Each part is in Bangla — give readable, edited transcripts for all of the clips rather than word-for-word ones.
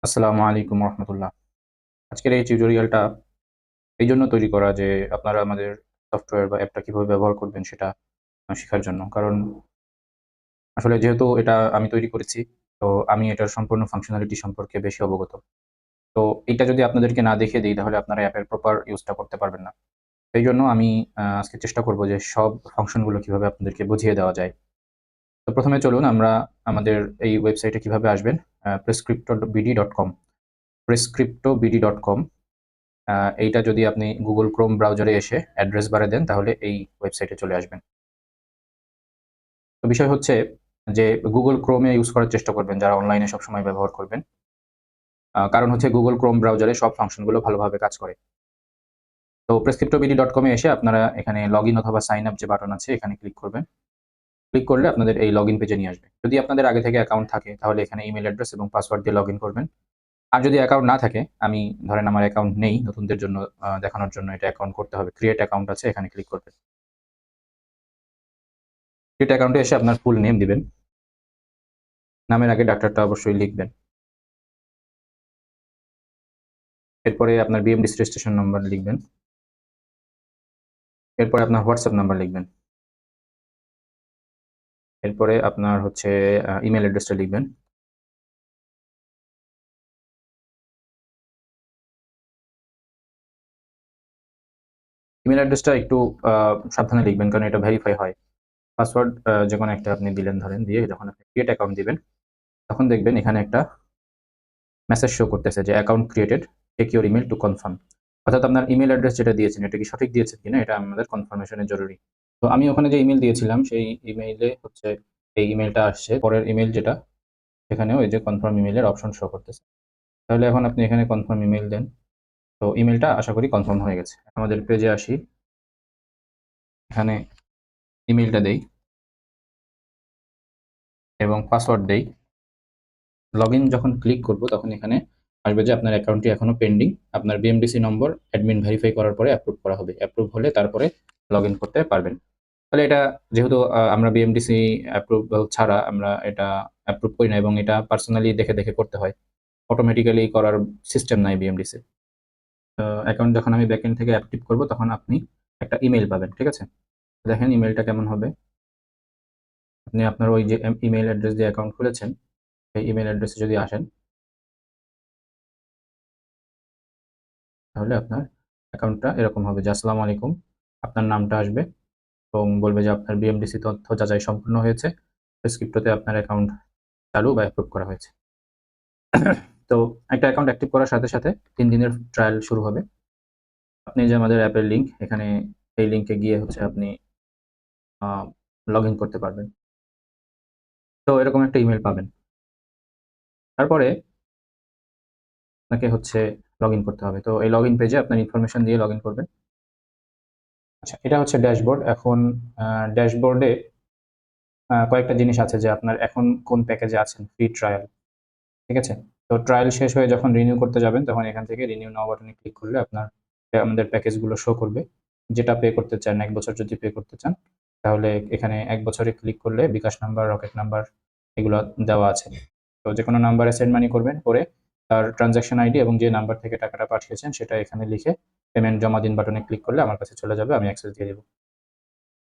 আসসালামু আলাইকুম রহমতুল্লাহ। আজকের এই টিউটোরিয়ালটা এই জন্য তৈরি করা যে আপনারা আমাদের সফটওয়্যার বা অ্যাপটা কিভাবে ব্যবহার করবেন সেটা শেখার জন্য। কারণ আসলে যেহেতু এটা আমি তৈরি করেছি, তো আমি এটার সম্পূর্ণ ফাংশনালিটি সম্পর্কে বেশি অবগত। তো এটা যদি আপনাদেরকে না দেখিয়ে দেই তাহলে আপনারা অ্যাপের প্রপার ইউজটা করতে পারবেন না। এইজন্য আমি আজকে চেষ্টা করব যে সব ফাংশনগুলো কিভাবে আপনাদেরকে বুঝিয়ে দেওয়া যায়। তো ১ম এ চলুন আমরা আমাদের এই ওয়েবসাইটে কিভাবে আসবেন prescriptobd.com prescriptobd.com এইটা যদি আপনি Google Chrome ব্রাউজারে এসে অ্যাড্রেস বারে দেন তাহলে এই ওয়েবসাইটে চলে আসবেন। তো বিষয় হচ্ছে যে Google Chrome এ ইউজ করার চেষ্টা করবেন যারা অনলাইনে সবসময় ব্যবহার করবেন। কারণ হচ্ছে Google Chrome ব্রাউজারে সব ফাংশনগুলো ভালোভাবে কাজ করে। তো prescriptobd.com এ এসে আপনারা এখানে লগইন অথবা সাইন আপ যে বাটন আছে এখানে ক্লিক করবেন। ক্লিক করলে আপনাদের এই লগইন পেজে নিয়ে আসবে। যদি আপনাদের আগে থেকে অ্যাকাউন্ট থাকে তাহলে এখানে ইমেইল অ্যাড্রেস এবং পাসওয়ার্ড দিয়ে লগইন করবেন। আর যদি অ্যাকাউন্ট না থাকে, আমি ধরেন আমার অ্যাকাউন্ট নেই, নতুনদের জন্য দেখানোর জন্য এটা অ্যাকাউন্ট করতে হবে। ক্রিয়েট অ্যাকাউন্ট আছে এখানে ক্লিক করবেন। ক্রিয়েট অ্যাকাউন্টে এসে আপনার ফুল নেম দিবেন। নামের আগে ডাক্তারটা অবশ্যই লিখবেন। এরপরে আপনার বিএমডিসি রেজিস্ট্রেশন নাম্বার লিখবেন। এরপরে আপনার হোয়াটসঅ্যাপ নাম্বার লিখবেন। এরপরে আপনার হচ্ছে ইমেইল অ্যাড্রেসটা লিখবেন। ইমেইল অ্যাড্রেসটা একটু সাবধানে লিখবেন কারণ এটা ভেরিফাই হয়। পাসওয়ার্ড যেকোনো একটা আপনি দিলেন ধরেন, দিয়ে যখন আপনি ক্রিয়েট অ্যাকাউন্ট দিবেন, তখন দেখবেন এখানে একটা মেসেজ শো করতেছে যে account created, check your email to confirm. অর্থাৎ আপনার ইমেইল অ্যাড্রেস যেটা দিয়েছেন এটা কি সঠিক দিয়েছেন কিনা এটা আমাদের কনফার্মেশনের জরুরি। তো আমি ওখানে যে ইমেইল দিয়েছিলাম সেই ইমেইলে হচ্ছে এই ইমেইলটা আসছে। পরের ইমেইল যেটা, সেখানেও এই যে কনফার্ম ইমেইলের অপশন শো করতেছে। তাহলে এখন আপনি এখানে কনফার্ম ইমেইল দেন। তো ইমেইলটা আশা করি কনফার্ম হয়ে গেছে। আমাদের পেজে আসি। এখানে ইমেইলটা দেই এবং পাসওয়ার্ড দেই। লগইন যখন ক্লিক করব তখন এখানে আসবে যে আপনার অ্যাকাউন্টটি এখনো পেন্ডিং। আপনার বিএমডিসি নম্বর অ্যাডমিন ভেরিফাই করার পরে অ্যাপ্রুভ করা হবে। অ্যাপ্রুভ হলে তারপরে লগইন করতে পারবেন। তাহলে এটা যেহেতু আমরা বিএমডিসি অ্যাপ্রুভাল ছাড়া আমরা এটা অ্যাপ্রুভ করি না এবং এটা পার্সোনালি দেখে, দেখে করতে হয়। অটোমেটিক্যালি করার সিস্টেম নাই বিএমডিসির। অ্যাকাউন্ট যখন আমি ব্যাকএন্ড থেকে অ্যাক্টিভ করব তখন আপনি একটা ইমেইল পাবেন। ঠিক আছে? দেখেন ইমেইলটা কেমন হবে। আপনি আপনার ওই যে ইমেইল অ্যাড্রেস দিয়ে অ্যাকাউন্ট খুলেছেন, সেই ইমেইল অ্যাড্রেসে যদি আসেন, তাহলে আপনার অ্যাকাউন্টটা এরকম হবে যে আসসালামু আলাইকুম। আপনার নামটা আসবে এবং বলবে যে আপনার বিএমডিসি তথ্য যাচাই সম্পূর্ণ হয়েছে। প্রেসক্রিপ্টোতে আপনার অ্যাকাউন্ট চালু বা অ্যাপ্রুভ করা হয়েছে। তো একটা অ্যাকাউন্ট অ্যাক্টিভ করার সাথে, সাথে ৩ দিনের ট্রায়াল শুরু হবে। আপনি যে আমাদের অ্যাপের লিংক, এখানে এই লিংকে গিয়ে হচ্ছে আপনি আ লগইন করতে পারবেন। তো এরকম একটা ইমেইল পাবেন। তারপরে আপনাকে হচ্ছে লগইন করতে হবে। তো এই লগইন পেজে আপনার ইনফরমেশন দিয়ে লগইন করবেন। আচ্ছা, এটা হচ্ছে ড্যাশবোর্ড। এখন ড্যাশবোর্ডে কয়েকটা জিনিস আছে যে আপনার এখন কোন প্যাকেজে আছেন, ফ্রি ট্রায়াল। ঠিক আছে? তো ট্রায়াল শেষ হয়ে যখন রিনিউ করতে যাবেন তখন এখান থেকে রিনিউ নাও বাটনে ক্লিক করলে আপনার আমাদের প্যাকেজগুলো শো করবে। যেটা পে করতে চান, ১ বছর যদি পে করতে চান তাহলে এখানে ১ বছরে ক্লিক করলে বিকাশ নাম্বার, রকেট নাম্বার এগুলো দেওয়া আছে। তো যেকোনো নাম্বারে সেন্ড মানি করবেন, করে তার ট্রান্সেকশন আইডি এবং যে নাম্বার থেকে টাকাটা পাঠিয়েছেন সেটা এখানে লিখে পেমেন্ট জমা দিন বাটনে ক্লিক করলে আমার কাছে চলে যাবে, আমি অ্যাক্সেস দিয়ে দেব।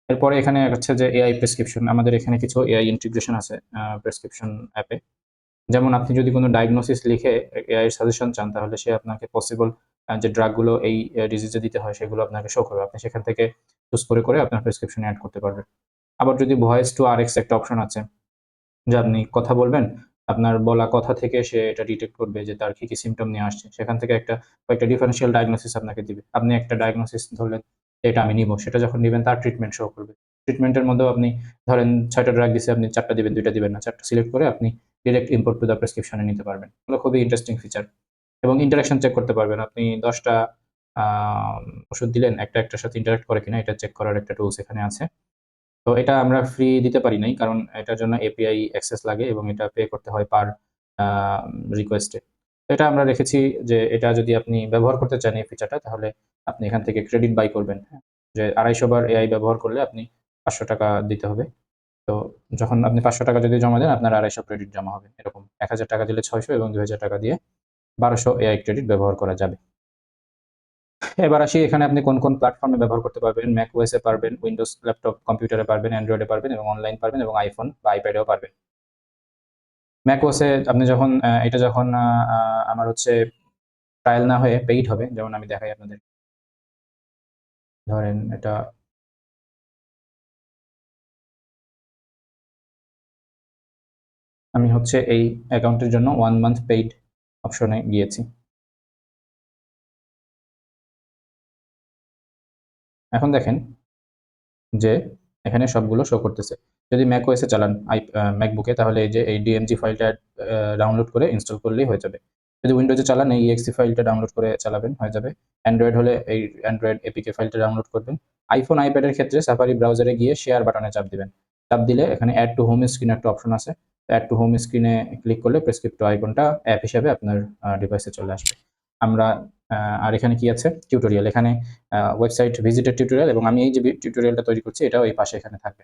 এরপরে এখানে হচ্ছে যে এআই প্রেসক্রিপশন, আমাদের এখানে কিছু এআই ইন্টিগ্রেশন আছে প্রেসক্রিপশন অ্যাপে। যেমন আপনি যদি কোনো ডায়াগনোসিস লিখে এআই এর সাজেশন চান তাহলে সে আপনাকে পসিবল যে ড্রাগ গুলো এই ডিজিজে দিতে হয় সেগুলো আপনাকে শো করবে। আপনি সেখান থেকে চুজ করে আপনার প্রেসক্রিপশনে এড করতে পারবেন। আবার যদি ভয়েস টু আরএক্স একটা অপশন আছে যে আপনি কথা বলবেন, আপনার বলা কথা থেকে সে এটা ডিটেক্ট করবে যে তার কি, কি সিম্পটম নিয়ে আসছে। সেখান থেকে কয়েকটা ডিফারেনশিয়াল ডায়াগনোসিস আপনাকে দিবে। আপনি একটা ডায়াগনোসিস ধরলেন যে এটা আমি নিবো। সেটা যখন নিবেন তার ট্রিটমেন্ট শো করবে। ট্রিটমেন্টের মধ্যেও আপনি ধরেন ৬ টা ড্রাগ দিছে, আপনি ৪ টা দিবেন, ২ টা দিবেন না। ৪ টা সিলেক্ট করে আপনি direct import to the prescription এ নিতে পারবেন। এগুলো খুবই ইন্টারেস্টিং ফিচার এবং ইন্টারেকশন চেক করতে পারবেন। আপনি ১০ টা আ ওষুধ দিলেন, একটার সাথে ইন্টারেক্ট করে কিনা এটা চেক করার একটা টুলস এখানে আছে। তো এটা আমরা ফ্রি দিতে পারি নাই। কারণ এটার জন্য এপিআই অ্যাক্সেস লাগে এবং এটা পে করতে হয় পার আ রিকোয়েস্টে। তো এটা আমরা রেখেছি যে এটা যদি আপনি ব্যবহার করতে চান এই ফিচারটা তাহলে আপনি এখান থেকে ক্রেডিট বাই করবেন। হ্যাঁ? যে ২৫০ বার এআই ব্যবহার করলে আপনি ৳৫০০ দিতে হবে। তো যখন আপনি ৳৫০০ যদি জমা দেন আপনার ২৫০ ক্রেডিট জমা হবে। এরকম ৳১,০০০ দিলে ৬০০ এবং ৳২,০০০ দিয়ে 1200 এআই ক্রেডিট ব্যবহার করা যাবে। এবার আসি এখানে আপনি কোন কোন প্ল্যাটফর্মে ব্যবহার করতে পারবেন। ম্যাক ওএসে পারবেন, উইন্ডোজ ল্যাপটপ কম্পিউটারে পারবেন, অ্যান্ড্রয়েডে পারবেন এবং অনলাইন পারবেন এবং আইফোন বা আইপ্যাডেও পারবেন। ম্যাক ওএসে আপনি যখন এটা যখন আমার হচ্ছে ট্রায়াল না হয়ে পেইড হবে, যেমন আমি দেখাই আপনাদের। ধরেন এটা আমি হচ্ছে এই অ্যাকাউন্টের জন্য 1 মান্থ পেইড অপশনে গিয়েছি। এখন দেখেন যে এখানে সবগুলো শো করতেছে। যদি ম্যাক ওএসে চালান ম্যাকবুকে, তাহলে এই যে এই ডিএমজি ফাইলটা ডাউনলোড করে ইনস্টল করলেই হয়ে যাবে। যদি উইন্ডোজে চালান এই exe ফাইলটা ডাউনলোড করে চালাবেন, হয়ে যাবে। অ্যান্ড্রয়েড হলে এই অ্যান্ড্রয়েড এপিকে ফাইলটা ডাউনলোড করবেন। আইফোন আইপ্যাডের ক্ষেত্রে সাফারি ব্রাউজারে গিয়ে শেয়ার বাটনে চাপ দিবেন। চাপ দিলে এখানে অ্যাড টু হোম স্ক্রিন একটা অপশন আছে। অ্যাড টু হোম স্ক্রিনে ক্লিক করলে প্রেসক্রিপ্টো আইকনটা অ্যাপ হিসেবে আপনার ডিভাইসে চলে আসবে। আমরা আর এখানে কি আছে টিউটোরিয়াল, এখানে ওয়েবসাইট ভিজিটের টিউটোরিয়াল এবং আমি এই যে টিউটোরিয়ালটা তৈরি করছি এটাও এই পাশে এখানে থাকবে।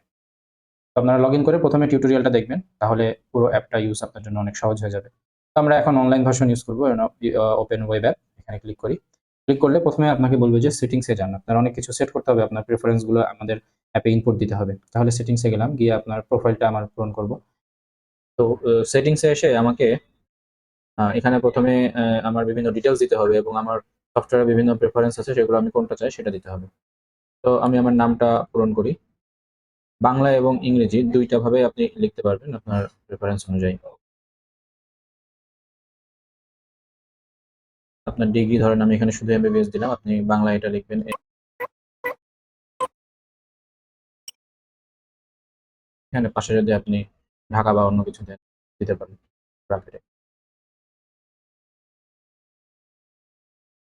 তো আপনারা লগ ইন করে প্রথমে টিউটোরিয়ালটা দেখবেন, তাহলে পুরো অ্যাপটা ইউজ আপনার জন্য অনেক সহজ হয়ে যাবে। তো আমরা এখন অনলাইন ভার্সন ইউজ করবো। ওপেন ওয়েব অ্যাপ, এখানে ক্লিক করি। ক্লিক করলে প্রথমে আপনাকে বলবে যে সেটিংসে যান। আপনার অনেক কিছু সেট করতে হবে, আপনার প্রেফারেন্সগুলো আমাদের অ্যাপে ইনপুট দিতে হবে। তাহলে সেটিংসে গেলাম, গিয়ে আপনার প্রোফাইলটা আমার পূরণ করব। তো সেটিংসে এসে আমাকে এখানে প্রথমে আমার বিভিন্ন ডিটেলস দিতে হবে এবং আমার সফটওয়্যারের বিভিন্ন প্রেফারেন্স আছে, সেগুলো আমি কোনটা চাই সেটা দিতে হবে। তো আমি আমার নামটা পূরণ করি। বাংলা এবং ইংরেজি ২ টা ভাবে আপনি লিখতে পারবেন আপনার প্রেফারেন্স অনুযায়ী। আপনার ডিগ্রি ধরেন আমি এখানে শুধু এমবিবিএস দিলাম, আপনি বাংলায় এটা লিখবেন। এখানে পাশে যদি আপনি ঢাকা বা অন্য কিছু দেন দিতে পারেন ব্র্যাকেটে।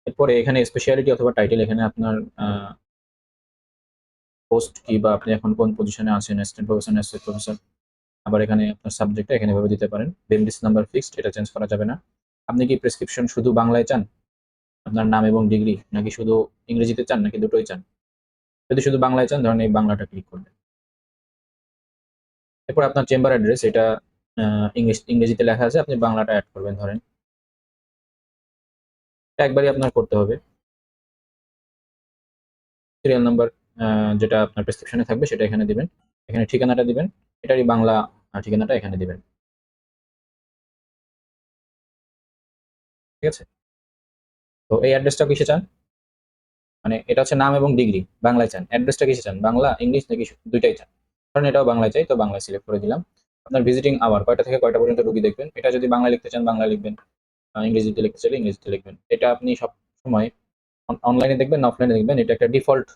এরপরে এখানে স্পেশালিটি অথবা টাইটেল, এখানে আপনার পোস্ট কি বা আপনি এখন কোন পজিশনে আছেন, অ্যাসিস্ট্যান্ট প্রফেসর, অ্যাসোসিয়েট প্রফেসর। আবার এখানে আপনার সাবজেক্টটা এখানে এভাবে দিতে পারেন। বিএমডিসি নাম্বার ফিক্সড, এটা চেঞ্জ করা যাবে না। আপনি কি প্রেসক্রিপশন শুধু বাংলায় চান, আপনার নাম এবং ডিগ্রি, নাকি শুধু ইংরেজিতে চান, নাকি দুটোই চান? যদি শুধু বাংলায় চান ধরেন এই বাংলাটা ক্লিক করবেন। এরপর আপনার চেম্বার অ্যাড্রেস, এটা ইংরেজিতে লেখা আছে, আপনি বাংলাটা অ্যাড করবেন ধরেন। এটা একবারই আপনার করতে হবে। সিরিয়াল নাম্বার যেটা আপনার প্রেসক্রিপশনে থাকবে সেটা এখানে দিবেন। এখানে ঠিকানাটা দিবেন। এটারই বাংলা ঠিকানাটা এখানে দিবেন। ঠিক আছে? তো এই অ্যাড্রেসটা কিসে চান? মানে এটা হচ্ছে নাম এবং ডিগ্রি বাংলায় চান। অ্যাড্রেসটা কিসে চান? বাংলা, ইংলিশ নাকি দুইটাই চান? কারণ এটাও বাংলায় চাই, তো বাংলায় সিলেক্ট করে দিলাম। আপনার ভিজিটিং আওয়ার কয়টা থেকে কয়টা পর্যন্ত রুগী দেখবেন? এটা যদি বাংলায় লিখতে চান বাংলায় লিখবেন। ইংরেজিতে লিখতে চাইলে ইংরেজিতে লিখবেন। এটা আপনি সবসময় অনলাইনে দেখবেন না অফলাইনে দেখবেন, এটা একটা ডিফল্ট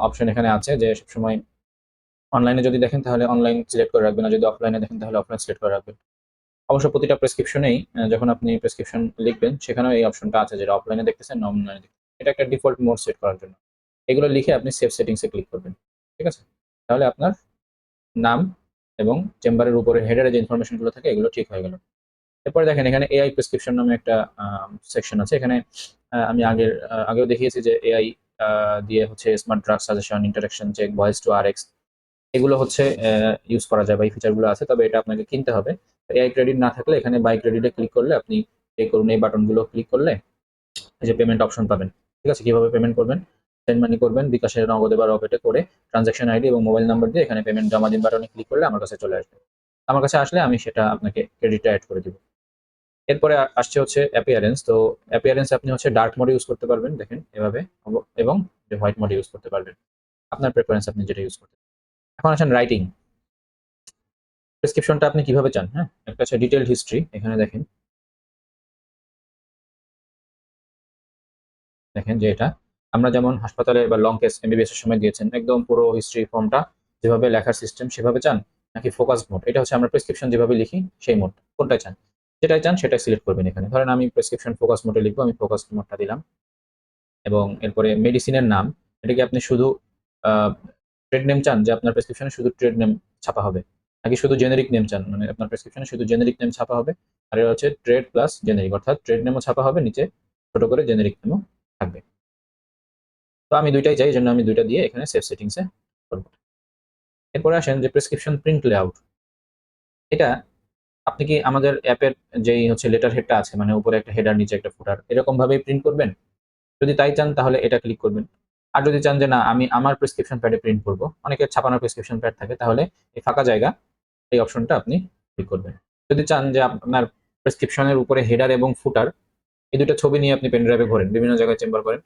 অপশন এখানে আছে যে সবসময় অনলাইনে যদি দেখেন তাহলে অনলাইন সিলেক্ট করে রাখবেন, আর যদি অফলাইনে দেখেন তাহলে অফলাইন সিলেক্ট করে রাখবেন। অবশ্য প্রতিটা প্রেসক্রিপশনেই যখন আপনি প্রেসক্রিপশন লিখবেন সেখানেও এই অপশনটা আছে, যেটা অফলাইনে দেখতেছেন না অনলাইনে দেখতেছেন। এটা একটা ডিফল্ট মোড সেট করার জন্য। এগুলো লিখে আপনি সেভ সেটিংসে ক্লিক করবেন। ঠিক আছে? তাহলে আপনার নাম এবং চেম্বারের উপরে হেডারে যে ইনফরমেশনগুলো থাকে এগুলো ঠিক হয়ে গেল। এরপরে দেখেন এখানে এআই প্রেসক্রিপশন নামে একটা সেকশন আছে। এখানে আমি আগেও দেখিয়েছি যে এআই দিয়ে হচ্ছে smart drug suggestion, interaction check, voice to Rx, এগুলো হচ্ছে ইউজ করা যায় বা এই ফিচারগুলো আছে, তবে এটা আপনাকে কিনতে হবে। এআই ক্রেডিট না থাকলে এখানে বাই ক্রেডিটে ক্লিক করলে আপনি পে করুন এই বাটনগুলো ক্লিক করলে এই যে পেমেন্ট অপশন পাবেন। ঠিক আছে? কিভাবে পেমেন্ট করবেন? সেন্ড মানি করবেন, বিকাশে, নগদে বা রকেটে করে ট্রানজাকশন আইডি এবং মোবাইল নাম্বার দিয়ে এখানে পেমেন্ট জমা দিন বাটনে ক্লিক করলে আমার কাছে চলে আসবে। আমার কাছে আসলে আমি সেটা আপনাকে ক্রেডিটটা এড করে দিব। এরপরে আসছে হচ্ছে অ্যাপিয়ারেন্স। তো অ্যাপিয়ারেন্স আপনি হচ্ছে ডার্ক মোড ইউজ করতে পারবেন, দেখেন এভাবে, এবং যে হোয়াইট মোড ইউজ করতে পারবেন। আপনার প্রেফারেন্স, আপনি যেটা ইউজ করতে। এখন আসেন রাইটিং। প্রেসক্রিপশনটা আপনি কিভাবে চান, হ্যাঁ? একটা আছে ডিটেইলড হিস্ট্রি, এখানে দেখেন। দেখেন যে এটা আমরা যেমন হাসপাতালে বা লং কেস এমবিবিএস এর সময় দিয়েছেন, একদম পুরো হিস্ট্রি ফর্মটা যেভাবে লেখার সিস্টেম সেভাবে চান, নাকি ফোকাস মোড? এটা হচ্ছে আমরা প্রেসক্রিপশন যেভাবে লিখি সেই মোড। কোনটা চান? যেটাই চান সেটাই সিলেক্ট করবেন এখানে। ধরেন আমি প্রেসক্রিপশন ফোকাস মোডে লিখবো, আমি ফোকাস মোডটা দিলাম। এবং এরপরে মেডিসিনের নাম, এটা কি আপনি শুধু ট্রেড নেম চান যে আপনার প্রেসক্রিপশনে শুধু ট্রেড নেম ছাপা হবে, নাকি শুধু জেনেরিক নেম চান, মানে আপনার প্রেসক্রিপশনে শুধু জেনেরিক নেম ছাপা হবে? আর এটা হচ্ছে ট্রেড প্লাস জেনেরিক, অর্থাৎ ট্রেড নেমও ছাপা হবে, নিচে ছোট করে জেনেরিক নেমও থাকবে। তো আমি দুইটাই চাই, এই জন্য আমি দুইটা দিয়ে এখানে সেভ সেটিংসে করব। এরপরে আসেন যে প্রেসক্রিপশন প্রিন্ট লেআউট। এটা আপনি কি আমাদের অ্যাপের যেই হচ্ছে লেটার হেডটা আছে, মানে উপরে একটা হেডার নিচে একটা ফুটার, এরকম ভাবেই প্রিন্ট করবেন? যদি তাই চান তাহলে এটা ক্লিক করবেন। আর যদি চান যে না আমি আমার প্রেসক্রিপশন প্যাডে প্রিন্ট করব, অনেকের ছাপানোর প্রেসক্রিপশন প্যাড থাকে, তাহলে এই ফাঁকা জায়গা এই অপশনটা আপনি ক্লিক করবেন। যদি চান যে আপনার প্রেসক্রিপশনের উপরে হেডার এবং ফুটার এই দুটো ছবি নিয়ে আপনি পেন ড্রাইভে ভরেন, বিভিন্ন জায়গায় চেম্বার করেন,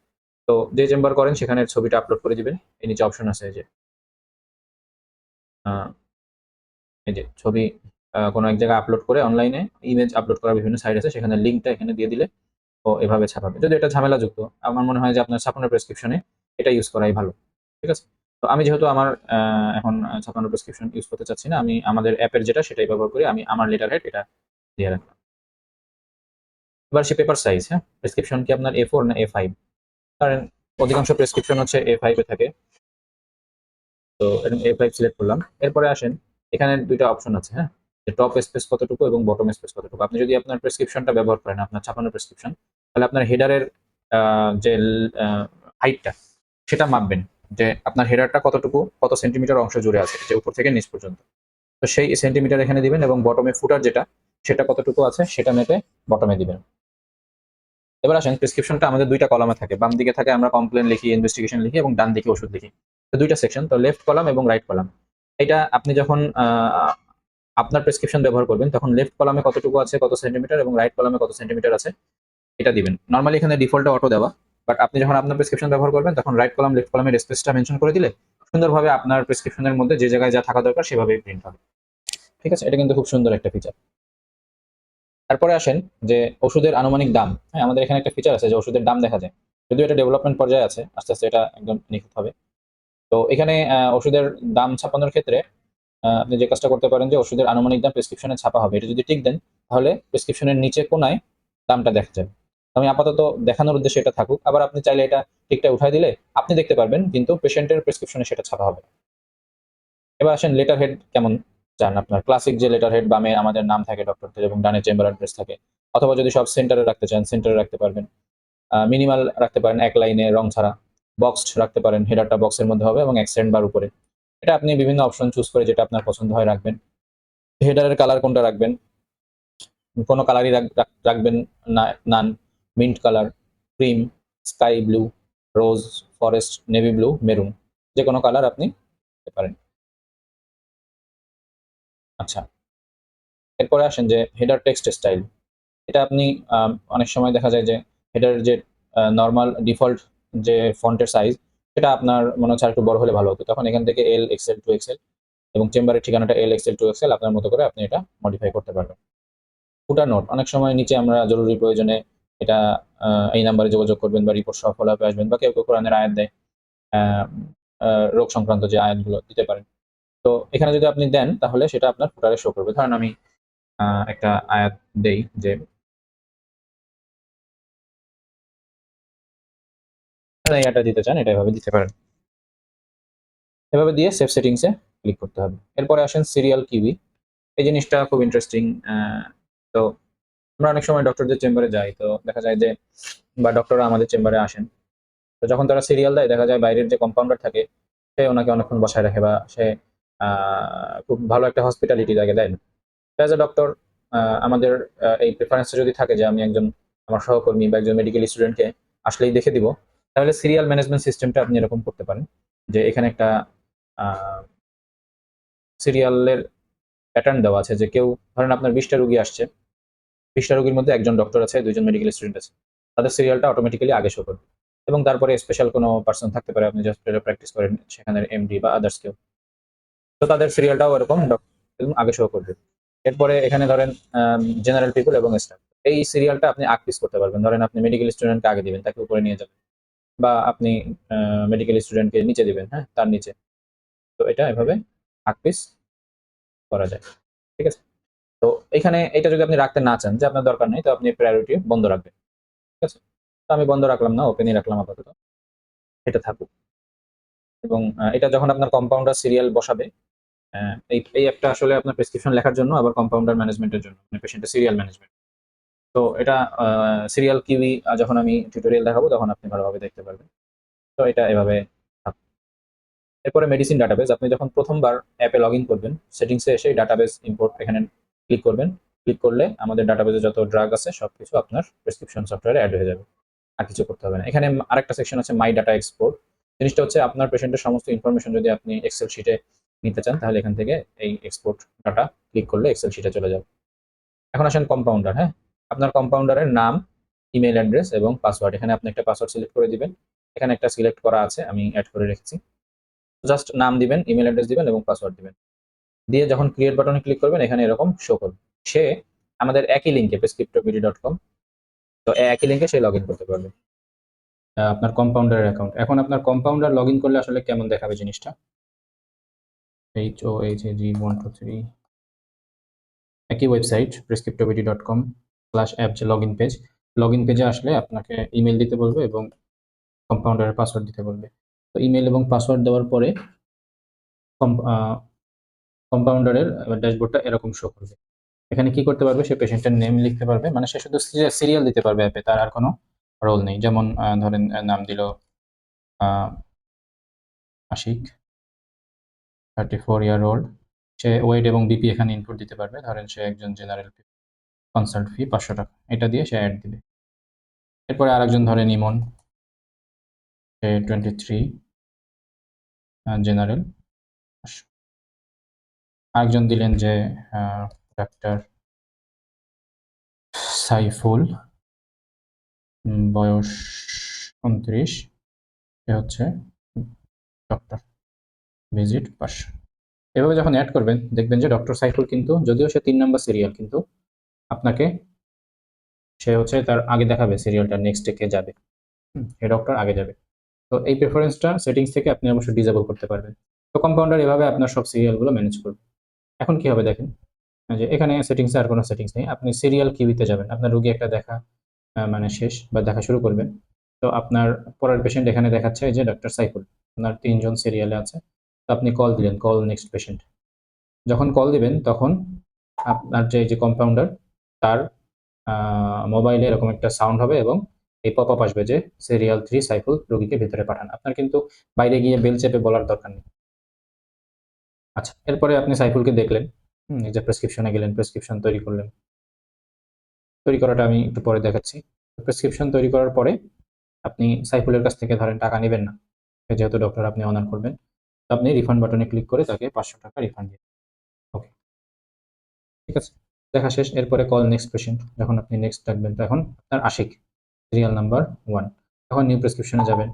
তো যে চেম্বার করেন সেখানে ছবিটা আপলোড করে দিবেন। এই নিচে অপশন আছে এই যে ছবি কোনো এক জায়গায় আপলোড করে অনলাইনে ইমেজ আপলোড করার বিভিন্ন সাইট আছে, সেখানে লিঙ্কটা এখানে দিয়ে দিলে ও এভাবে ছাপাবে। যদি এটা ঝামেলাযুক্ত, আমার মনে হয় যে আপনার ছাপানোর প্রেসক্রিপশনে এটা ইউজ করাই ভালো। ঠিক আছে? তো আমি যেহেতু আমার এখন ছাপানোর প্রেসক্রিপশন ইউজ করতে চাচ্ছি না, আমি আমাদের অ্যাপের যেটা সেটাই ব্যবহার করি। আমি আমার লেটার হেড এটা দিয়ে রাখলাম। এবার সে পেপার সাইজ, হ্যাঁ? প্রেসক্রিপশন কি আপনার A4 না A5? কারণ অধিকাংশ প্রেসক্রিপশন হচ্ছে A5 এ থাকে। তো এরকম A5 সিলেক্ট করলাম। এরপরে আসেন, এখানে ২ টা অপশন আছে, হ্যাঁ? যে টপ স্পেস কতটুকু এবং বটম স্পেস কতটুকু। আপনি যদি আপনার প্রেসক্রিপশনটা ব্যবহার করেন, আপনার ছাপানোর প্রেসক্রিপশন, তাহলে আপনার হেডারের আ যে আ হাইটটা সেটা মাপবেন। যে আপনার হেডারটা কতটুকু, কত সেন্টিমিটার অংশ জুড়ে আছে, যে উপর থেকে নিচ পর্যন্ত। তো সেই সেন্টিমিটার এখানে দিবেন এবং বটমে ফুটার যেটা, সেটা কতটুকু আছে সেটা মেপে বটমে দিবেন। এবার আসেন, প্রেসক্রিপশনটা আমাদের ২ টা কলামে থাকে। বাম দিকে থাকে আমরা কমপ্লেইন লিখি, ইনভেস্টিগেশন লিখি এবং ডান দিকে ওষুধ লিখি। তো ২ টা সেকশন। তো লেফট কলাম এবং রাইট কলাম। এটা আপনি যখন আপনার প্রেসক্রিপশন ব্যবহার করবেন, তখন লেফট কলামে কতটুকু আছে, কত সেন্টিমিটার এবং রাইট কলামে কত সেন্টিমিটার আছে এটা দিবেন। নরমালি এখানে ডিফল্টে অটো দেওয়া। বাট আপনি যখন আপনার প্রেসক্রিপশন ব্যবহার করবেন, তখন রাইট কলাম, লেফট কলামের স্পেসটা মেনশন করে দিলে সুন্দরভাবে আপনার প্রেসক্রিপশনের মধ্যে যে জায়গায় যা থাকা দরকার সেভাবেই প্রিন্ট হবে। ঠিক আছে? এটা কিন্তু খুব সুন্দর একটা ফিচার। তারপরে আসেন যে ওষুধের আনুমানিক দাম। হ্যাঁ? আমাদের এখানে একটা ফিচার আছে যে ওষুধের দাম দেখা যায়। যদিও এটা ডেভেলপমেন্ট পর্যায়ে আছে। আস্তে, আস্তে এটা একদম নিখুঁত হবে। তো এখানে ওষুধের দাম ছাপানোর ক্ষেত্রে আপনি যে কাজটা করতে পারেন যে ওষুধের আনুমানিক দাম প্রেসক্রিপশনে ছাপা হবে। এটা যদি টিক দেন, তাহলে প্রেসক্রিপশনের নিচে কোণায় দামটা দেখা যাবে। আমি আপাতত দেখানোর উদ্দেশ্যে এটা থাকুক। আবার আপনি চাইলে এটা টিকটা উঠায় দিলে আপনি দেখতে পারবেন, কিন্তু পেশেন্টের প্রেসক্রিপশনে সেটা ছাপা হবে না। এবার আসেন লেটার হেড কেমন চান আপনার? ক্লাসিক যে লেটার হেড, বামে আমাদের নাম থাকে ডক্টরদের এবং ডানে চেম্বার অ্যাড্রেস থাকে। অথবা যদি সব সেন্টারে রাখতে চান, সেন্টারে রাখতে পারবেন। মিনিমাল রাখতে পারেন, এক লাইনে রং ছাড়া। বক্সড রাখতে পারেন, হেডারটা বক্সের মধ্যে হবে এবং অ্যাকসেন্ট বার উপরে। এটা আপনি বিভিন্ন অপশন চুজ করে যেটা আপনার পছন্দ হয় রাখবেন। হেডারের কালার কোনটা রাখবেন? কোন কালারই রাখবেন না, none, mint colour, cream, sky blue, rose, forest, navy blue, maroon. যেকোনো কালার আপনি দিতে পারেন। আচ্ছা, এরপরে আসেন যে হেডার টেক্সট স্টাইল। এটা আপনি অনেক সময় দেখা যায় যে হেডারের যে নরমাল ডিফল্ট যে ফন্টের সাইজ, সেটা আপনার মনে হচ্ছে আরেকটু বড় হলে ভালো হতো। তখন এখান থেকে এল, এক্সেল, 2XL এবং চেম্বারের ঠিকানাটা এল, এক্সেল, 2XL আপনার মতো করে আপনি এটা মডিফাই করতে পারবেন। ফুটার নোট, অনেক সময় নিচে আমরা জরুরি প্রয়োজনে এটা এই নাম্বারে যোগাযোগ করবেন বা রিপোর্ট সহ ফলো আপে আসবেন, বা কেউ কোরআনের আয়াত দেয়, আ আ রোগ সংক্রান্ত যে আয়াতগুলো দিতে পারেন। তো এখানে যদি আপনি দেন তাহলে সেটা আপনার ফুটারে শো করবে। ধরেন আমি আ একটা আয়াত দেই যে এই আয়াতটা দিতে চান, এটা এভাবে দিতে পারেন। এভাবে দিয়ে সেভ সেটিংস এ ক্লিক করতে হবে। এরপরে আসেন সিরিয়াল কিউই। এই জিনিসটা খুব ইন্টারেস্টিং। তো আমরা অনেক সময় ডক্টরদের চেম্বারে যাই। তো দেখা যায় যে বা ডক্টররা আমাদের চেম্বারে আসেন। তো যখন তারা সিরিয়াল দেয়, দেখা যায় বাইরের যে কম্পাউন্ডার থাকে সে ওনাকে অনেকক্ষণ বসায় রাখে বা সে খুব ভালো একটা হসপিটালিটি তাকে দেয় না। তো অ্যাজ এ ডক্টর আমাদের এই প্রেফারেন্সটা যদি থাকে যে আমি একজন আমার সহকর্মী বা একজন মেডিকেল স্টুডেন্টকে আসলেই দেখে দিব, তাহলে সিরিয়াল ম্যানেজমেন্ট সিস্টেমটা আপনি এরকম করতে পারেন যে এখানে একটা সিরিয়ালের প্যাটার্ন দেওয়া আছে যে কেউ, ধরেন আপনার ২০ টা রোগী আসছে, ২০ টা রোগীর মধ্যে একজন ডক্টর আছে, ২ জন মেডিকেল স্টুডেন্ট আছে। তাদের সিরিয়ালটা অটোমেটিক্যালি আগে শো করবে। এবং তারপরে স্পেশাল কোনো পারসন থাকতে পারে, আপনি যে হসপিটালে প্র্যাকটিস করেন সেখানের এমডি বা আদার্স কেউ। তো তাদের সিরিয়ালটাও এরকম আগে শো করবে। এরপরে এখানে ধরেন জেনারেল পিপল এবং স্টাফ। এই সিরিয়ালটা আপনি পিস করতে পারবেন। ধরেন আপনি মেডিকেল স্টুডেন্টকে আগে দিবেন, তাকে উপরে নিয়ে যাবেন। বা আপনি মেডিকেল স্টুডেন্টকে নিচে দিবেন, হ্যাঁ? তার নিচে। তো এটা এভাবে পিস করা যায়। ঠিক আছে? তো এখানে এটা যদি আপনি রাখতে না চান যে আপনার দরকার নেই, তো আপনি প্রায়োরিটি বন্ধ রাখবেন। ঠিক আছে? তো আমি বন্ধ রাখলাম না, ওপেনই রাখলাম আপাতত। এটা থাকুক। এবং এটা যখন আপনার কম্পাউন্ডার সিরিয়াল বসাবে, এই অ্যাপটা আসলে আপনার প্রেসক্রিপশন লেখার জন্য, আবার কম্পাউন্ডার ম্যানেজমেন্টের জন্য, মানে পেশেন্টের সিরিয়াল ম্যানেজমেন্ট। তো এটা সিরিয়াল কিউই যখন আমি টিউটোরিয়াল দেখাবো তখন আপনি ভালোভাবে দেখতে পারবেন। তো এটা এভাবে থাকুক। এরপরে মেডিসিন ডাটাবেস। আপনি যখন ১ম বার অ্যাপে লগইন করবেন, সেটিংসে এসে ডাটাবেস ইম্পোর্ট এখানে ক্লিক করবেন। ক্লিক করলে আমাদের ডাটাবেজে যত ড্রাগ আছে সবকিছু আপনার প্রেসক্রিপশন সফটওয়্যারে অ্যাড হয়ে যাবে, আর কিছু করতে হবে না। এখানে আরেকটা সেকশন আছে মাই ডাটা এক্সপোর্ট। জিনিসটা হচ্ছে আপনার পেশেন্টের সমস্ত ইনফরমেশন যদি আপনি এক্সেল শিটে নিতে চান তাহলে এখান থেকে এই এক্সপোর্ট ডাটা ক্লিক করলে এক্সেল শিটে চলে যাবে। এখন আসেন কম্পাউন্ডার। হ্যাঁ, আপনার কম্পাউন্ডারের নাম, ইমেল অ্যাড্রেস এবং পাসওয়ার্ড। এখানে আপনি একটা পাসওয়ার্ড সিলেক্ট করে দিবেন। এখানে একটা সিলেক্ট করা আছে, আমি অ্যাড করে রেখেছি। জাস্ট নাম দিবেন, ইমেল অ্যাড্রেস দিবেন এবং পাসওয়ার্ড দিবেন। দিয়ে যখন ক্রিয়েট বাটনে ক্লিক করবেন এখানে এরকম শো করবে। সে আমাদের একই লিঙ্কে prescriptopd.com, তো একই লিঙ্কে সে লগ ইন করতে পারবে আপনার কম্পাউন্ডারের অ্যাকাউন্ট। এখন আপনার কম্পাউন্ডার লগ ইন করলে আসলে কেমন দেখাবে জিনিসটা? HOHAG123 একই ওয়েবসাইট prescriptopd.com/app যে log in page, log in পেজে আসলে আপনাকে ইমেল দিতে বলবে এবং কম্পাউন্ডারের পাসওয়ার্ড দিতে বলবে। তো ইমেল এবং পাসওয়ার্ড দেওয়ার পরে কম্পাউন্ডারের ড্যাশবোর্ডটা এরকম শো করবে। এখানে কি করতে পারবে? সে পেশেন্টের নেম লিখতে পারবে, মানে সে শুধু সিরিয়াল দিতে পারবে অ্যাপে, তার আর কোনো রোল নেই। যেমন ধরেন নাম দিল আশিক, 34 ইয়ার ওল্ড। সে ওয়েট এবং বিপি এখানে ইনপুট দিতে পারবে। ধরেন সে একজন জেনারেল, কনসাল্ট ফি 500 টাকা, এটা দিয়ে সে অ্যাড দিবে। এরপরে আরেকজন ধরেন ইমন, সে 23, জেনারেল, 500। আরেকজন দিলেন যে ডাক্তার সাইফুল, বয়স 29, সে হচ্ছে ডক্টর, ভিজিট 500। এভাবে যখন অ্যাড করবেন দেখবেন যে ডক্টর সাইফুল কিন্তু যদিও সে 3 নম্বর সিরিয়াল, কিন্তু আপনাকে সে হচ্ছে তার আগে দেখাবে সিরিয়ালটা, নেক্সটে কে যাবে, সে ডক্টর আগে যাবে। তো এই প্রেফারেন্সটা সেটিংস থেকে আপনি অবশ্যই ডিসেবল করতে পারবেন। তো কম্পাউন্ডার এভাবে আপনার সব সিরিয়ালগুলো ম্যানেজ করবে। এখন কি হবে দেখেন, যে এখানে সেটিংসে আর কোনো সেটিংস নেই। আপনি সিরিয়াল কিউতে যাবেন, আপনার রোগী একটা দেখা মানে শেষ বা দেখা শুরু করবেন। তো আপনার পরের পেশেন্ট এখানে দেখাচ্ছে যে ডক্টর সাইফুল, আপনার 3জন সিরিয়ালে আছে। তো আপনি কল দিলেন, কল নেক্সট পেশেন্ট। যখন কল দিবেন তখন আপনার যে কম্পাউন্ডার, তার মোবাইলে এরকম একটা সাউন্ড হবে এবং এই পপ আপ আসবে যে সিরিয়াল 3 সাইফুল রোগীকে ভেতরে পাঠান। আপনার কিন্তু বাইরে গিয়ে বেল চেপে বলার দরকার নেই। আচ্ছা, এরপরে আপনি সাইফুলকে দেখলেন, এই যে প্রেসক্রিপশনে গেলেন, প্রেসক্রিপশন তৈরি করলেন। তৈরি করাটা আমি একটু পরে দেখাচ্ছি। প্রেসক্রিপশন তৈরি করার পরে আপনি সাইফুলের কাছ থেকে ধরেন টাকা নেবেন না, যেহেতু ডক্টর আপনি অনার করবেন। তো আপনি রিফান্ড বাটনে ক্লিক করে তাকে 500 টাকা রিফান্ড দিন। ওকে, ঠিক আছে, দেখা শেষ। এরপরে কল নেক্সট পেশেন্ট, যখন আপনি নেক্সট ডাকবেন তখন আপনার আশিক, সিরিয়াল নাম্বার 1, তখন নিউ প্রেসক্রিপশনে যাবেন।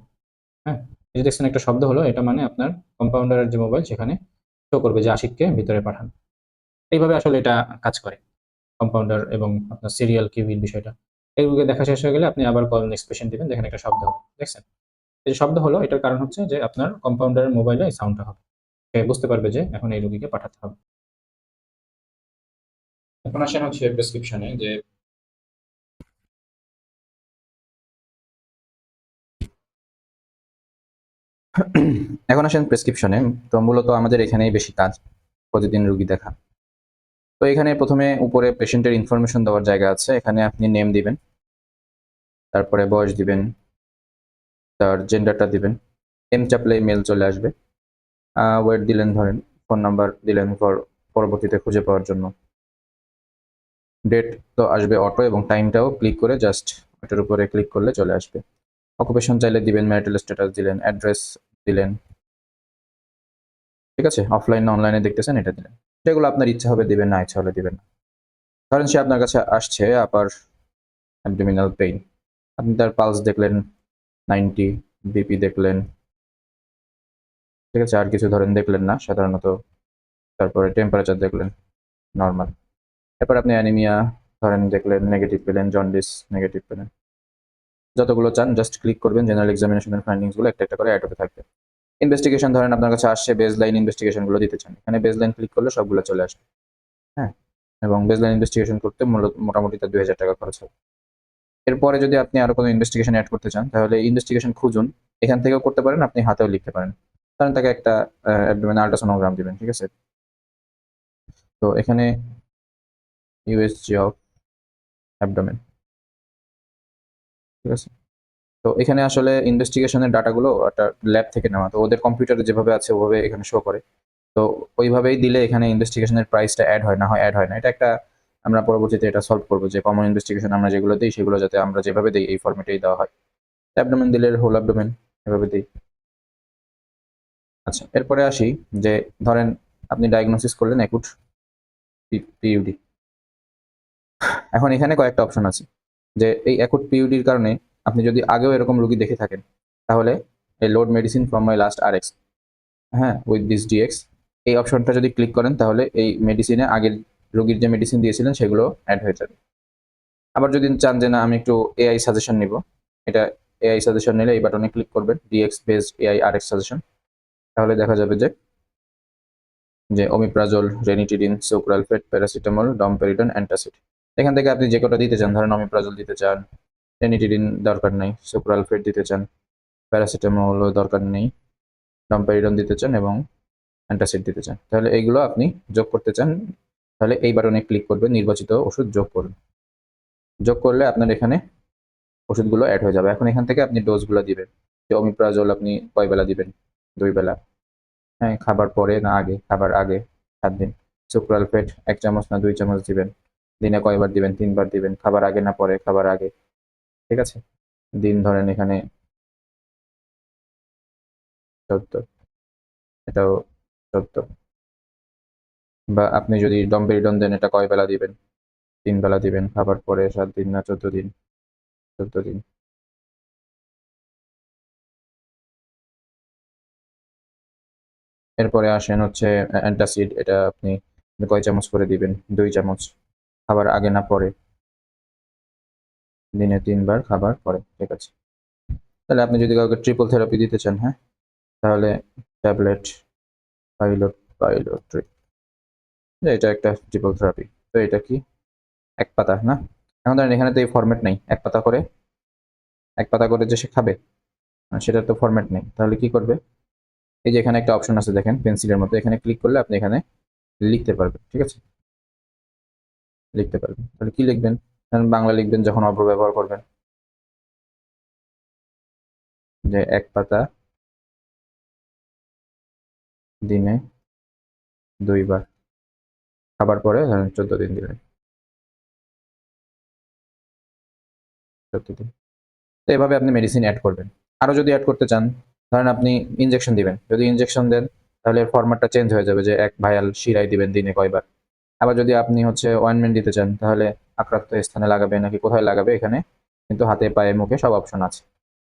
হ্যাঁ, এই যে দেখছেন একটা শব্দ হলো, এটা মানে আপনার কম্পাউন্ডারের যে মোবাইল সেখানে শো করবে যে আশিককে ভিতরে পাঠান। এইভাবে আসলে এটা কাজ করে কম্পাউন্ডার এবং আপনার সিরিয়াল কিউইর বিষয়টা। এইগুলো দেখা শেষ হয়ে গেলে আপনি আবার কল নেক্সট পেশেন্ট দিবেন, দেখেন একটা শব্দ হবে, দেখছেন? এই যে শব্দ হলো, এটার কারণ হচ্ছে যে আপনার কম্পাউন্ডারের মোবাইলে এই সাউন্ডটা হবে, সে বুঝতে পারবে যে এখন এই রোগীকে পাঠাতে হবে। এখন আসেন হচ্ছে প্রেসক্রিপশনে, যে এখন আসেন প্রেসক্রিপশনে। তো মূলত আমাদের এখানেই বেশি কাজ, প্রতিদিন রোগী দেখা। তো এখানে প্রথমে উপরে পেশেন্টের ইনফরমেশন দেওয়ার জায়গা আছে, এখানে আপনি নেম দিবেন, তারপরে বয়স দিবেন, তার জেন্ডারটা দিবেন, এম চাপলে মেল চলে আসবে। ওয়েট দিলেন, ধরেন ফোন নাম্বার দিলেন পরবর্তীতে খুঁজে পাওয়ার জন্য। ডেট তো আসবে অটো, এবং টাইমটাও ক্লিক করে জাস্ট ওটার উপরে ক্লিক করলে চলে আসবে। অকুপেশন চাইলে দিবেন, ম্যারিটাল স্ট্যাটাস দিলেন, অ্যাড্রেস দিলেন, ঠিক আছে, অফলাইন না অনলাইনে দেখতেছেন এটা দিলেন। সেগুলো আপনার ইচ্ছা হবে দিবেন, না ইচ্ছা হলে দিবেন না। ধরেন সে আপনার কাছে আসছে আপার অ্যাবডোমিনাল পেইন, আপনি তার পালস দেখলেন 90, বিপি দেখলেন, ঠিক আছে, আর কিছু ধরেন দেখলেন না সাধারণত। তারপরে টেম্পারেচার দেখলেন নর্মাল। এরপর আপনি অ্যানিমিয়া ধরেন দেখলেন, নেগেটিভ পেলেন, জন্ডিস নেগেটিভ পেলেন। যতগুলো চান জাস্ট ক্লিক করবেন, জেনারেল এক্সামিনেশনের ফাইন্ডিংসগুলো একটা একটা করে অ্যাড হতে থাকবে। ইনভেস্টিগেশন ধরেন আপনার কাছে আসছে, বেসলাইন ইনভেস্টিগেশনগুলো দিতে চান, এখানে বেসলাইন ক্লিক করলে সবগুলো চলে আসবে। হ্যাঁ, এবং বেসলাইন ইনভেস্টিগেশন করতে মোটামুটি তার 2000 টাকা খরচ হবে। এরপরে যদি আপনি আরো কোনো ইনভেস্টিগেশন অ্যাড করতে চান তাহলে ইনভেস্টিগেশন খুঁজুন, এখান থেকেও করতে পারেন, আপনি হাতেও লিখতে পারেন। কারণ তাকে একটা অ্যাবডোমেন আল্ট্রাসোনোগ্রাম দিবেন, ঠিক আছে। তো এখানে ইউএসজি অফ অ্যাবডোমেন, ঠিক আছে। তো এখানে আসলে ইনভেস্টিগেশনের ডাটাগুলো একটা ল্যাব থেকে নেওয়া, তো ওদের কম্পিউটারে যেভাবে আছে ওভাবে এখানে শো করে। তো ওইভাবেই দিলে এখানে ইনভেস্টিগেশনের প্রাইসটা অ্যাড হয়, না হয় অ্যাড হয় না। এটা একটা আমরা পরবর্তীতে এটা সলভ করবো যে কমন ইনভেস্টিগেশন আমরা যেগুলো দিই সেগুলো যাতে আমরা যেভাবে দিই এই ফরম্যাটেই দেওয়া হয়। অ্যাবডোমেন দিলে হোল অ্যাবডোমেন এভাবে দিই। আচ্ছা, এরপরে আসি যে ধরেন আপনি ডায়াগনোসিস করলেন অ্যাকুট পিইউডি। এখন এখানে কয়েকটা অপশন আছে যে এই অ্যাকুট পিইউডির কারণে আপনি যদি আগেও এরকম রোগী দেখে থাকেন তাহলে এই load medicine from my last RX, হ্যাঁ, উইথ দিস ডিএক্স, এই অপশনটা যদি ক্লিক করেন তাহলে এই মেডিসিনে আগের রোগীর যে মেডিসিন দিয়েছিলেন সেগুলো অ্যাড হয়ে যাবে। আবার যদি চান যে না আমি একটু এআই সাজেশন নিব, এটা এআই সাজেশন নিলে এই বাটনে ক্লিক করবেন DX based AI RX suggestion, তাহলে দেখা যাবে যে omeprazole, ranitidine, sucralfate, paracetamol, domperidone, antacid. এখান থেকে আপনি যে কটা দিতে চান, ধরেন ওমিপ্রাজোল দিতে চান, রেনিটিডিন দরকার নেই, সুক্রালফেট দিতে চান, প্যারাসিটামলও দরকার নেই, ডমপেরিডন দিতে চান এবং অ্যান্টাসিড দিতে চান, তাহলে এইগুলো আপনি যোগ করতে চান, তাহলে এই বাটনে ক্লিক করবেন, নির্বাচিত ওষুধ যোগ করুন। যোগ করলে আপনার এখানে ওষুধগুলো অ্যাড হয়ে যাবে। এখন এখান থেকে আপনি ডোজগুলো দিবেন, যে ওমিপ্রাজোল আপনি কয় বেলা দিবেন, 2 বেলা, হ্যাঁ, খাবার পরে না আগে, খাবার আগে 7 দিন। সুক্রালফেট 1 চামচ না 2 চামচ দিবেন, দিনে কয়বার দিবেন, 3 বার দিবেন, খাবার আগে না পরে, খাবার আগে, ঠিক আছে। দিন ধরেন এখানে 14, এটাও 14, বা আপনি যদি ডমপেরিডন দেন এটা কয় বেলা দিবেন, 3 বেলা দিবেন, খাবার পরে 7 দিন না 14 দিন, 14 দিন। এরপরে আসেন হচ্ছে অ্যান্টাসিড, এটা আপনি কয় চামচ করে দিবেন, 2 চামচ, খাবার আগে না পরে, দিনে 3 বার, খাবার পরে, ঠিক আছে। তাহলে আপনি যদি কাউকে ট্রিপল থেরাপি দিতে চান, হ্যাঁ, তাহলে ট্যাবলেট পাইলোট্রিপ, এটা একটা ট্রিপল থেরাপি। তো এটা কি এক পাতা না, এখন ধরেন এখানে তো এই ফরম্যাট নেই, এক পাতা করে যে সে খাবে সেটার তো ফরম্যাট নেই, তাহলে কি করবে, এই যে এখানে একটা অপশন আছে দেখেন পেন্সিলের মতো, এখানে ক্লিক করলে আপনি এখানে লিখতে পারবেন, ঠিক আছে, লিখতে পারবেন। তাহলে কি লিখবেন, বাংলা লিখবেন যখন অপব্যবহার করবেন, যে এক পাতা দিনে 2 বার, খাবার পরে ধরেন 14 দিন দিলেন, 14 দিন। তো এভাবে আপনি মেডিসিন অ্যাড করবেন। আরো যদি অ্যাড করতে চান, ধরেন আপনি ইনজেকশন দিবেন, যদি ইনজেকশন দেন তাহলে ফরম্যাটটা চেঞ্জ হয়ে যাবে, যে এক ভায়াল শিরায় দিবেন দিনে কয়বার। আবার যদি আপনি হচ্ছে অয়েনমেন্ট দিতে চান তাহলে আক্রান্ত স্থানে লাগাবে নাকি কোথায় লাগাবে, এখানে কিন্তু হাতে পায়ে মুখে সব অপশন আছে।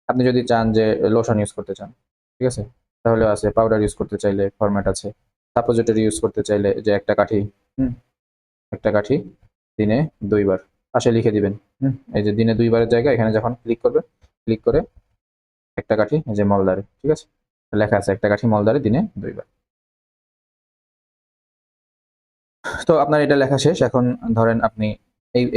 আপনি যদি চান যে লোশন ইউজ করতে চান, ঠিক আছে, তাহলে আছে, পাউডার ইউজ করতে চাইলে ফরম্যাট আছে, সাপোজিটরি ইউজ করতে চাইলে যে একটা কাঠি, হুম, একটা কাঠি দিনে 2 বার, পাশে লিখে দিবেন, এই যে দিনে 2 বারের জায়গায় এখানে যখন ক্লিক করবেন, ক্লিক করে একটা কাঠি এই যে মলদারে, ঠিক আছে, লেখা আছে একটা কাঠি মলদারে দিনে 2 বার। তো আপনার এটা লেখা শেষ। এখন ধরেন আপনি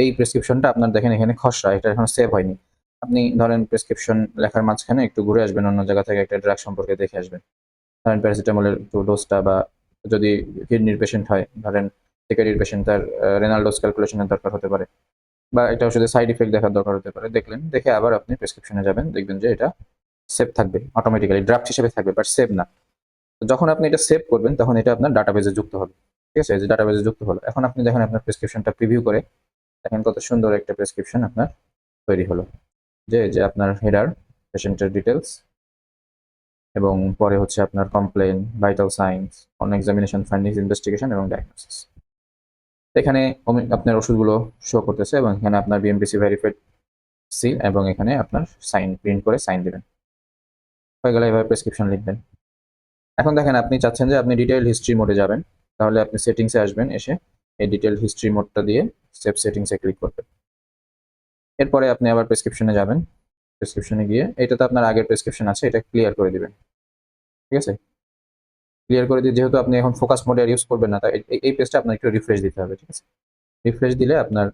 এই প্রেসক্রিপশনটা আপনার দেখেন এখানে খসড়া, এটা এখন সেভ হয়নি। আপনি ধরেন প্রেসক্রিপশন লেখার মাঝখানে একটু ঘুরে আসবেন, অন্য জায়গা থেকে একটা ড্রাগ সম্পর্কে দেখে আসবেন, ধরেন প্যারাসিটামলের একটু ডোজটা, বা যদি কিডনির পেশেন্ট হয়, ধরেন সিকারির পেশেন্ট, তার রেনাল ডোজ ক্যালকুলেশনের দরকার হতে পারে, বা এটা ওষুধের সাইড ইফেক্ট দেখার দরকার হতে পারে, দেখলেন, দেখে আবার আপনি প্রেসক্রিপশনে যাবেন, দেখবেন যে এটা সেভ থাকবে, অটোমেটিক্যালি ড্রাফট হিসেবে থাকবে, বাট সেভ না। তো যখন আপনি এটা সেভ করবেন তখন এটা আপনার ডাটাবেজে যুক্ত হবে, ঠিক আছে, যে ডাটাবেজে যুক্ত হলো। এখন আপনি দেখেন আপনার প্রেসক্রিপশনটা প্রিভিউ করে দেখেন কত সুন্দর একটা প্রেসক্রিপশন আপনার তৈরি হলো, যে যে আপনার হেডার, পেশেন্টের ডিটেলস, এবং পরে হচ্ছে আপনার complain, vital science, on examination findings, investigation এবং ডায়াগনোসিস। এখানে আপনার ওষুধগুলো শো করতেছে, এবং এখানে আপনার বিএমপিসি ভেরিফাইড সিল, এবং এখানে আপনার সাইন প্রিন্ট করে সাইন দিবেন, হয়ে গেলে এভাবে প্রেসক্রিপশন লিখবেন। এখন দেখেন আপনি চাচ্ছেন যে আপনি ডিটেইল হিস্ট্রি মোডে যাবেন, তাহলে আপনি সেটিংসে আসবেন, এসে এই ডিটেইল হিস্ট্রি মোডটা দিয়ে সেভ সেটিংসে ক্লিক করবেন। এরপরে আপনি আবার প্রেসক্রিপশনে যাবেন, প্রেসক্রিপশনে গিয়ে এটাতে আপনার আগের প্রেসক্রিপশন আছে, এটা ক্লিয়ার করে দিবেন, ঠিক আছে, ক্লিয়ার করে দিয়ে, যেহেতু আপনি এখন ফোকাস মোডে ইউজ করবেন না, তাই এই পেজটা আপনার একটু রিফ্রেশ দিতে হবে, ঠিক আছে, রিফ্রেশ দিলে আপনার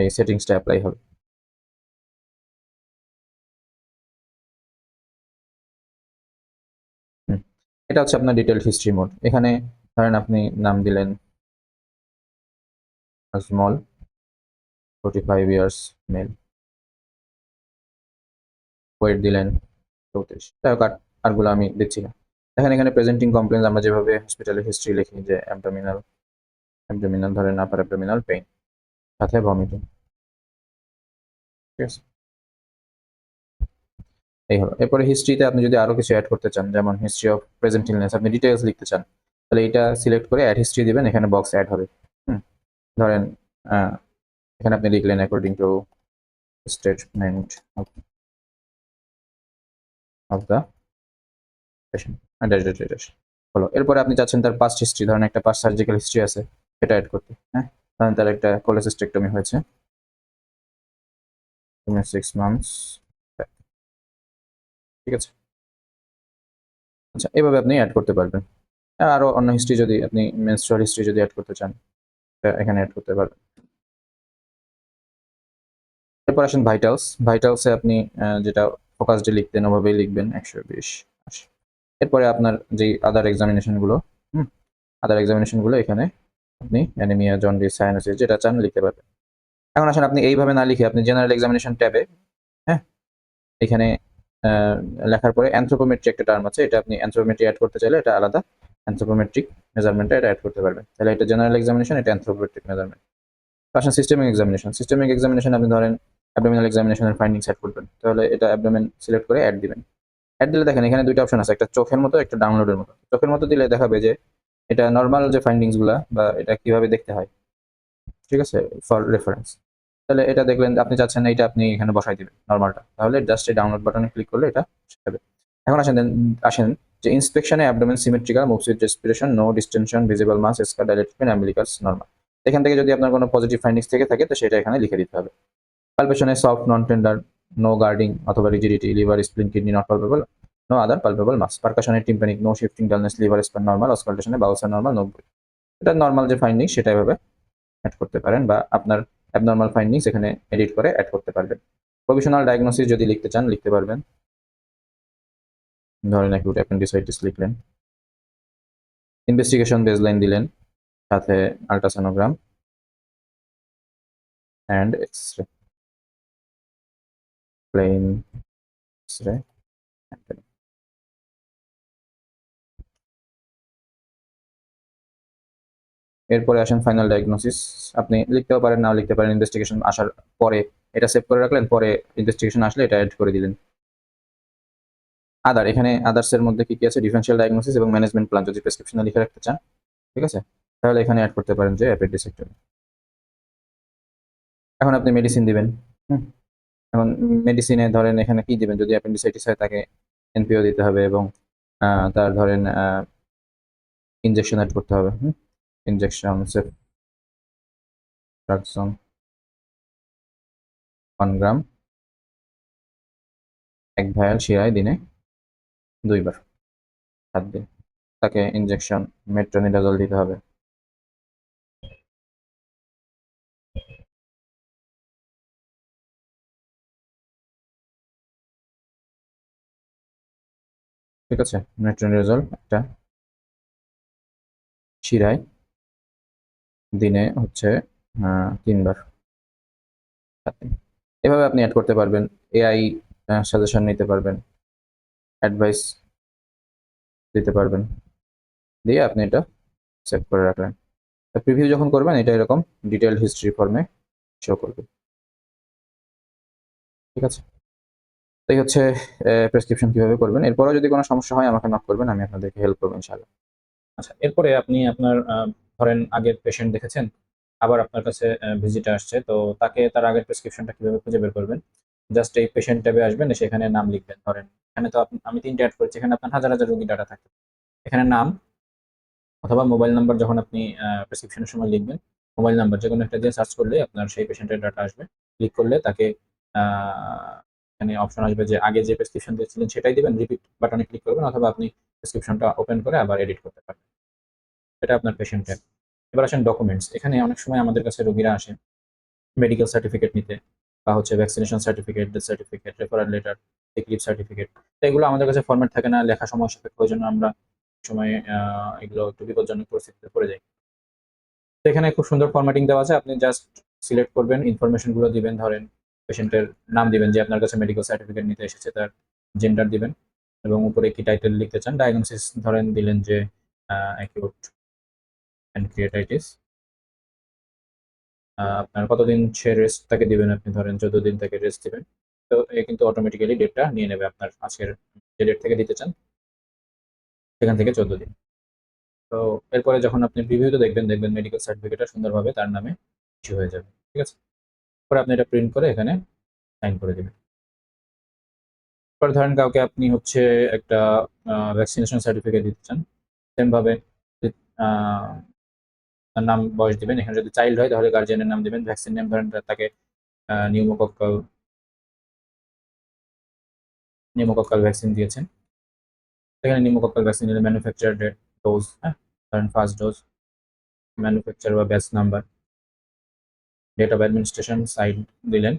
এই সেটিংসটা অ্যাপ্লাই হবে। হুম, এটা হচ্ছে আপনার ডিটেইলড হিস্ট্রি মোড। এখানে ধরেন আপনি নাম দিলেন স্মল, 45 ইয়ার্স, মেল, ওয়েট দিলেন 34, যাই হোক আরগুলো আমি দিচ্ছি না। দেখেন এখানে প্রেজেন্টিং কমপ্লেন্স আমরা যেভাবে হসপিটালের হিস্ট্রি লিখি, যে অ্যাবডোমিনাল, ধরেন আপার অ্যাবডোমিনাল পেইন, সাথে ভমিটিং। ঠিক আছে, এই হলো। এরপরে হিস্ট্রিতে আপনি যদি আরো কিছু অ্যাড করতে চান, যেমন হিস্ট্রি অফ প্রেজেন্ট ইলনেস, আপনি ডিটেইলস লিখতে চান, তাহলে এটা সিলেক্ট করে অ্যাড হিস্ট্রি দিবেন, এখানে বক্স অ্যাড হবে। ধরেন এখানে আপনি লিখলেন according to statement of the patient dash dash dash হলো। এরপরে আপনি চাচ্ছেন তার পাস্ট হিস্ট্রি, ধরেন একটা পাস্ট সার্জিক্যাল হিস্ট্রি আছে, এটা অ্যাড করতে। হ্যাঁ, ধরেন তার একটা কোলেসিস্টেক্টমি হয়েছে 6 months, ঠিক আছে। আচ্ছা, এভাবে আপনি অ্যাড করতে পারবেন। আরো অন্য হিস্ট্রি যদি আপনি মেনস্ট্রুয়াল হিস্ট্রি যদি অ্যাড করতে চান, এখানে অ্যাড করতে পারবেন। এরপর আসেন ভাইটালস। ভাইটালসে আপনি যেটা ফোকাস ডে লিখতেন ওভাবেই লিখবেন 120, 80। এরপরে আপনার যে আদার এক্সামিনেশন গুলো, আদার এক্সামিনেশন গুলো এখানে আপনি অ্যানিমিয়া, জন্ডিস, সায়ানোসিস যেটা চান লিখতে পারবেন। এখন আসেন আপনি এইভাবে না লিখে আপনি জেনারেল এক্সামিনেশন ট্যাবে, হ্যাঁ, এখানে লেখার পরে অ্যানথ্রোপোমেট্রি একটা টার্ম আছে, এটা আপনি অ্যানথ্রোপোমেট্রি অ্যাড করতে চাইলে এটা আলাদা, অ্যানথ্রোপোমেট্রিক মেজারমেন্টটা এটা অ্যাড করতে পারবেন। তাহলে এটা জেনারেল এক্সামিনেশন, এটা অ্যানথ্রোপোমেট্রিক মেজারমেন্ট। আসেন সিস্টেমিক এক্সামিনেশন। সিস্টেমিক এক্সামিনেশন আপনি ধরেন অ্যাবডোমিনাল এক্সামিনেশনের ফাইন্ডিংস অ্যাড করবেন, তাহলে এটা অ্যাবডোমেন সিলেক্ট করে অ্যাড দিবেন। অ্যাড দিলে দেখেন এখানে দুইটা অপশন আছে, একটা চোখের মতো, একটা ডাউনলোডের মতো। চোখের মতো দিলে দেখাবে যে এটা নর্মাল যে ফাইন্ডিংস গুলা বা এটা কিভাবে দেখতে হয়, ঠিক আছে, ফর রেফারেন্স। তাহলে এটা দেখলেন আপনি চাচ্ছেন না, এটা আপনি এখানে বসাই দিবেন নর্মালটা, তাহলে জাস্ট এই ডাউনলোড বাটনে ক্লিক করলে এটা হবে। এখন আসেন যে ইন্সপেকশনে abdomen symmetrical, moves with respiration, no distension, visible mass, scar dilated, umbilicus normal. এখান থেকে যদি আপনার কোনো পজিটিভ ফাইন্ডিংস থেকে থাকে তো সেটা এখানে লিখে দিতে হবে। পালপেশনে soft, non tender, no guarding অথবা rigidity, liver, spleen, kidney not palpable, no other palpable mass. পারকাশনে tympanic, no shifting, dullness, liver span normal, অসকালটেশনে বাউলস নর্মাল, নো। এটা নর্মাল যে ফাইন্ডিং সেটা এভাবে অ্যাড করতে পারেন, বা আপনার অ্যাবনর্মাল ফাইন্ডিংস এখানে এডিট করে অ্যাড করতে পারবেন। প্রভিশনাল ডায়াগনোসিস যদি লিখতে চান লিখতে পারবেন, ধরেন অ্যাকিউট অ্যাপেন্ডিসাইটিস লিখলেন, ইনভেস্টিগেশন বেসলাইন দিলেন, সাথে ultrasonogram and x-ray, plain x-ray. এরপরে আসেন ফাইনাল ডায়াগনোসিস। আপনি লিখতেও পারেন, নাও লিখতে পারেন, ইনভেস্টিগেশন আসার পরে এটা সেভ করে রাখলেন, পরে ইনভেস্টিগেশন আসলে এটা অ্যাড করে দিলেন। আদার, এখানে আদার্স এর মধ্যে কি কি আছে, ডিফারেন্সিয়াল ডায়াগনোসিস এবং ম্যানেজমেন্ট প্ল্যান যদি প্রেসক্রিপশনে লিখে রাখতে চান, ঠিক আছে, তাহলে এখানে অ্যাড করতে পারেন যে অ্যাপেন্ডিসেক্টমি। এখন আপনি মেডিসিন দিবেন। হুম, এখন মেডিসিনে ধরেন এখানে কি দিবেন, যদি অ্যাপেন্ডিসাইটিস হয় তাকে এনপিও দিতে হবে, এবং তার ধরেন ইনজেকশন অ্যাড করতে হবে। ইনজেকশন সেফট্রাকসন 1 গ্রাম, 1 ভায়াল শিরায় দিনে 2 বার, 7 দিন। তাকে ইনজেকশন মেট্রোনিডাজল দিতে হবে। ঠিক আছে, মেট্রোনিডাজল একটা শিরায় দিনে হচ্ছে 3 বার, 7 দিন। এভাবে আপনি অ্যাড করতে পারবেন। এআই সাজেশন নিতে পারবেন, অ্যাডভাইস দিতে পারবেন, দিয়ে আপনি এটা সেভ করে রাখলেন। প্রিভিউ যখন করবেন এটা এরকম ডিটেইলড হিস্ট্রি ফর্মে শো করবে। ঠিক আছে, তাই হচ্ছে প্রেসক্রিপশন কিভাবে করবেন। এরপরেও যদি কোনো সমস্যা হয় আমাকে নক করবেন, আমি আপনাদেরকে হেল্প করবো ইনশাআল্লাহ। আচ্ছা, এরপরে আপনি আপনার ধরেন আগের পেশেন্ট দেখেছেন, আবার আপনার কাছে ভিজিটে আসছে, তো তাকে তার আগের প্রেসক্রিপশনটা কিভাবে খুঁজে বের করবেন। জাস্ট এই পেশেন্ট ট্যাবে আসবেন, সেখানে নাম লিখবেন। ধরেন এখানে তো আমি 3টে অ্যাড করেছি, এখানে আপনার হাজার হাজার রোগী ডাটা থাকে। এখানে নাম অথবা মোবাইল নাম্বার যখন আপনি প্রেসক্রিপশনের সময় লিখবেন, মোবাইল নাম্বার যেকোনো একটা দিয়ে সার্চ করলে আপনার সেই পেশেন্টের ডাটা আসবে। ক্লিক করলে তাকে এখানে অপশন আসবে যে আগে যে প্রেসক্রিপশন দিয়েছিলেন সেটাই দিবেন, রিপিট বাটনে ক্লিক করবেন, অথবা আপনি প্রেসক্রিপশনটা ওপেন করে আবার এডিট করতে পারবেন। এটা আপনার পেশেন্ট ট্যাব। এবার আসেন ডকুমেন্টস। এখানে অনেক সময় আমাদের কাছে রোগীরা আসে মেডিকেল সার্টিফিকেট নিতে, বা হচ্ছে vaccination certificate, death certificate, referral letter, sick leave certificate. তো এগুলো আমাদের কাছে ফরম্যাট থাকে না, লেখা সময় সাপেক্ষ, ওই জন্য আমরা সময় এগুলো একটু বিপজ্জনক পরিস্থিতিতে পড়ে যাই। তো এখানে খুব সুন্দর ফরম্যাটিং দেওয়া আছে, আপনি জাস্ট সিলেক্ট করবেন, ইনফরমেশন গুলো দিবেন, ধরেন পেশেন্টের নাম দিবেন যে আপনার কাছে মেডিকেল সার্টিফিকেট নিতে এসেছে, তার জেন্ডার দিবেন, এবং উপরে কি টাইটেল লিখতে চান, ডায়াগনোসিস ধরেন দিলেন যে অ্যাকিউট প্যানক্রিয়াটাইটিস, আপনার কতদিন সে রেস্ট তাকে দিবেন, আপনি ধরেন 14 দিন তাকে রেস্ট দিবেন। তো এ কিন্তু অটোমেটিক্যালি ডেটটা নিয়ে নেবে আপনার আজকের যে ডেট থেকে দিতে চান সেখান থেকে 14 দিন। তো এরপরে যখন আপনি প্রিভিউতে দেখবেন মেডিকেল সার্টিফিকেটটা সুন্দরভাবে তার নামে ইস্যু হয়ে যাবে। ঠিক আছে? পরে আপনি এটা প্রিন্ট করে এখানে সাইন করে দিবেন। পরে ধরেন কাউকে আপনি হচ্ছে একটা ভ্যাকসিনেশন সার্টিফিকেট দিতে চান। সেম ভাবে আ তার নাম, বয়স দিবেন। এখানে যদি চাইল্ড হয় তাহলে গার্ডিয়ানের নাম দিবেন। ভ্যাকসিন নেম ধরেন তাকে আ নিউমোকক্কাল নিউমোকক্কাল ভ্যাকসিন দিয়েছেন। সেখানে নিউমোকক্কাল ভ্যাকসিনের ম্যানুফ্যাকচার ডেট, ডোজ, হ্যাঁ? ধরেন ফার্স্ট ডোজ, ম্যানুফ্যাকচার বা batch number, date of administration site দিলেন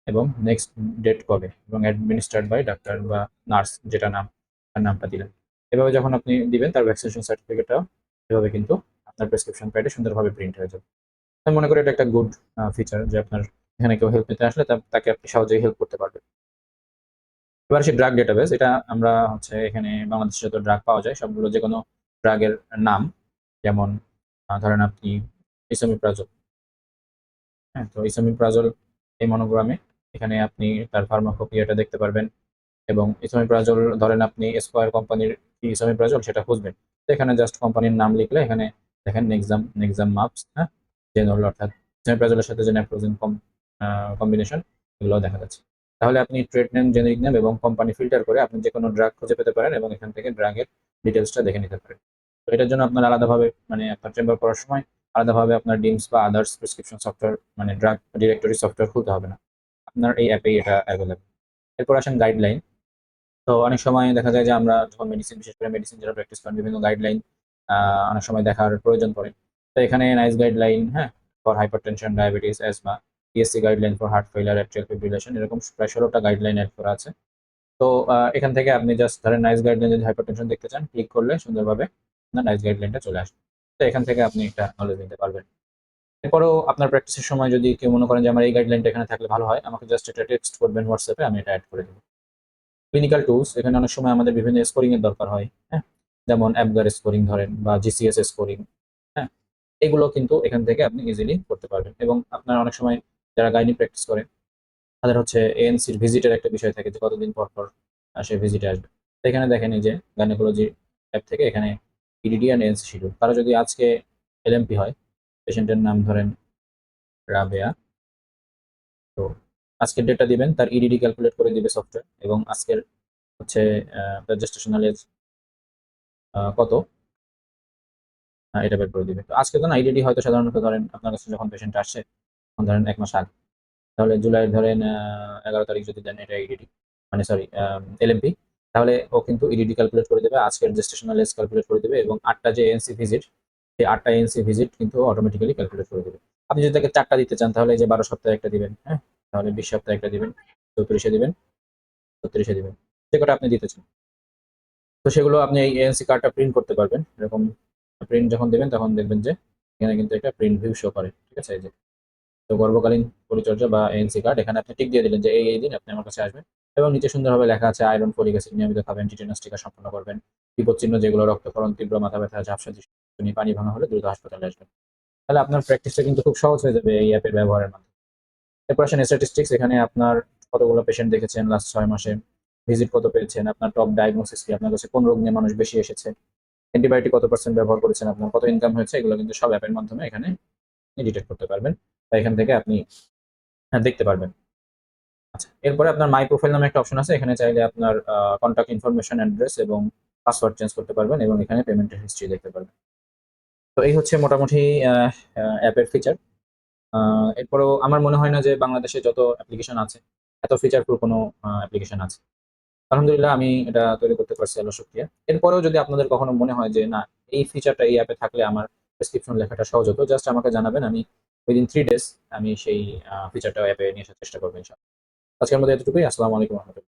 এবং নেক্সট ডেট কবে এবং অ্যাডমিনিস্টার্ড বাই ডাক্তার বা নার্স যেটা নাম, তার নামটা দিলেন। এভাবে যখন আপনি দিবেন তার ভ্যাকসিনেশন সার্টিফিকেটটাও এভাবে কিন্তু আপনার প্রেসক্রিপশন প্যাডে সুন্দরভাবে প্রিন্ট হয়ে যাবে। আমি মনে করি এটা একটা গুড ফিচার যে আপনার এখানে কেউ হেল্প নিতে আসলে তাকে আপনি সহজেই হেল্প করতে পারবেন। এবার আসি ড্রাগ ডেটাবেস। এটা আমরা হচ্ছে এখানে বাংলাদেশে যত ড্রাগ পাওয়া যায় সবগুলো যেকোনো ড্রাগের নাম, যেমন ধরেন আপনি এসোমিপ্রাজোল, হ্যাঁ? তো এসোমিপ্রাজোল এই মনোগ্রামে এখানে আপনি তার ফার্মাকোপিয়াটা দেখতে পারবেন এবং এসোমিপ্রাজোল ধরেন আপনি স্কয়ার কোম্পানির কি এসোমিপ্রাজোল সেটা খুঁজবেন। তো এখানে জাস্ট কোম্পানির নাম লিখলে এখানে দেখেন নেক্সাম মাপস, হ্যাঁ? জেনল অর্থাৎ এসোমিপ্রাজোলের সাথে যে নেপ্রোজেন কম্বিনেশন এগুলোও দেখা যাচ্ছে। তাহলে আপনি ট্রেড নেম, জেনেরিক নেম এবং কোম্পানি ফিল্টার করে আপনি যেকোনো ড্রাগ খুঁজে পেতে পারেন এবং এখান থেকে ড্রাগের ডিটেইলসটা দেখে নিতে পারেন। তো এটার জন্য আপনার আলাদাভাবে মানে আপনার চেম্বার করার সময় আলাদাভাবে আপনার ডিমস বা আদার্স প্রেসক্রিপশন সফটওয়্যার মানে ড্রাগ ডিরেক্টরি সফটওয়্যার খুলতে হবে না। আপনার এই অ্যাপেই এটা এভেইলেবল। এরপর আসেন গাইডলাইন। তো অনেক সময় দেখা যায় যে আমরা যখন মেডিসিন, বিশেষ করে মেডিসিন যারা প্র্যাকটিস করেন, বিভিন্ন গাইডলাইন অনেক সময় দেখার প্রয়োজন পড়ে। তো এখানে নাইস গাইডলাইন, হ্যাঁ? For hypertension, diabetes, asthma, PSC guideline for heart failure, atrial fibrillation, এরকম প্রায় ১৬টা গাইডলাইন এড করা আছে। তো এখান থেকে আপনি জাস্ট ধরেন নাইস গাইডলাইন যদি হাইপারটেনশন দেখতে চান, ক্লিক করলে সুন্দরভাবে আপনার নাইস গাইডলাইনটা চলে আসবে। তো এখান থেকে আপনি একটা নলেজ নিতে পারবেন। এরপরেও আপনার প্র্যাকটিসের সময় যদি কেউ মনে করেন যে আমার এই গাইডলাইনটা এখানে থাকলে ভালো হয়, আমাকে জাস্ট এটা টেক্সট করবেন হোয়াটসঅ্যাপে, আমি এটা এড করে দেব। ক্লিনিক্যাল টুলস, এখানে অনেক সময় আমাদের বিভিন্ন স্কোরিং এর দরকার হয়, হ্যাঁ? যেমন অ্যাপগার স্কোরিং ধরেন বা জিসিএস স্কোরিং, হ্যাঁ? এগুলো কিন্তু এখান থেকে আপনি ইজিলি করতে পারবেন এবং আপনার অনেক সময় যারা গাইনি প্র্যাকটিস করে তাদের হচ্ছে এএনসির ভিজিটের একটা বিষয় থাকে যে কতদিন পর পর সে ভিজিটে আসবে। তো এখানে দেখেন এই যে গাইনোকোলজি অ্যাপ থেকে এখানে ইডিডি অ্যান্ড এএনসি শিডিউল। কারো যদি আজকে এলএমপি হয়, পেশেন্টের নাম ধরেন রাবেয়া, তো আজকের ডেটটা দিবেন, তার ইডিডি ক্যালকুলেট করে দিবে সফটওয়্যার এবং আজকের হচ্ছে তার জেস্টেশনাল এজ কত এটা বের করে দিবে। তো আজকে তো না, ইডিডি হয়তো সাধারণত ধরেন আপনার কাছে যখন পেশেন্ট আসছে তখন ধরেন ১ মাস আগে। তাহলে জুলাইয়ের ধরেন ১১ তারিখ যদি দেন এটা ইডিডি, মানে সরি এলএমপি, তাহলে ও কিন্তু ইডিডি ক্যালকুলেট করে দেবে, আজকের জেস্টেশনাল এজ ক্যালকুলেট করে দিবে এবং ৮ টা যে এএনসি ভিজিট, সেই ৮ টা এএনসি ভিজিট কিন্তু অটোমেটিক্যালি ক্যালকুলেট করে দিবে। আপনি যদি তাকে ৪ টা দিতে চান তাহলে এই যে ১২ সপ্তাহে একটা দিবেন, হ্যাঁ? তাহলে ২০ সপ্তাহে একটা দিবেন, ৩৪ এ দিবেন, ৩৬ এ দিবেন। যে কটা আপনি দিতে চান। তো সেগুলো আপনি এই এএনসি কার্ডটা প্রিন্ট করতে পারবেন। এরকম প্রিন্ট যখন দিবেন তখন দেখবেন যে এখানে কিন্তু একটা প্রিন্ট ভিউ শো করে। ঠিক আছে? এই যে। তো গর্ভকালীন পরিচর্যা বা এএনসি কার্ড, এখানে আপনি টিক দিয়ে দিলেন যে এই দিন আপনি আমার কাছে আসবেন এবং নিচে সুন্দরভাবে লেখা আছে আয়রন, ফলিক অ্যাসিড নিয়মিত খাবেন, টিটেনাস টিকা সম্পন্ন করবেন। বিপদ চিহ্ন যেগুলো রক্তক্ষরণ, তীব্র মাথা ব্যথা, ঝাপসা দৃষ্টি, পানি ভাঙা হলে দ্রুত হাসপাতালে আসবেন। তাহলে আপনার প্র্যাকটিসটা কিন্তু খুব সহজ হয়ে যাবে এই অ্যাপের ব্যবহারের মাধ্যমে। এরপর আসেন স্ট্যাটিস্টিক্স, এখানে আপনার কতগুলো পেশেন্ট দেখেছেন লাস্ট ৬ মাসে, ভিজিট কত পেয়েছেন, আপনার টপ ডায়াগনোসিস কি, আপনার কাছে কোন রোগ নিয়ে মানুষ বেশি এসেছে, অ্যান্টিবায়োটিক কত পার্সেন্ট ব্যবহার করেছেন, আপনার কত ইনকাম হয়েছে, এগুলো কিন্তু সব অ্যাপের মাধ্যমে এখানে ডিটেক্ট করতে পারবেন। বা এখান থেকে আপনি দেখতে পারবেন। আচ্ছা, এরপরে আপনার মাই প্রোফাইল নামে একটা অপশন আছে। এখানে চাইলে আপনার কনট্যাক্ট ইনফরমেশন, অ্যাড্রেস এবং পাসওয়ার্ড চেঞ্জ করতে পারবেন এবং এখানে পেমেন্টের হিস্ট্রি দেখতে পারবেন। তো এই হচ্ছে মোটামুটি অ্যাপের ফিচার। এরপরেও আমার মনে হয় না যে বাংলাদেশে যত অ্যাপ্লিকেশন আছে, এত ফিচারফুল কোনো অ্যাপ্লিকেশন আছে। আলহামদুলিল্লাহ আমি এটা তৈরি করতে পারছি, আল্লাহর শুকরিয়া। এরপরেও যদি আপনাদের কখনো মনে হয় যে না, এই ফিচারটা এই অ্যাপে থাকলে আমার প্রেসক্রিপশন লেখাটা সহজ হতো, জাস্ট আমাকে জানাবেন। আমি উইদিন 3 ডেজ আমি সেই ফিচারটা অ্যাপে নিয়ে আসার চেষ্টা করব ইনশাআল্লাহ। আজকের মতো এতটুকুই। আসসালামু আলাইকুম ওয়া রাহমাতুল্লাহ।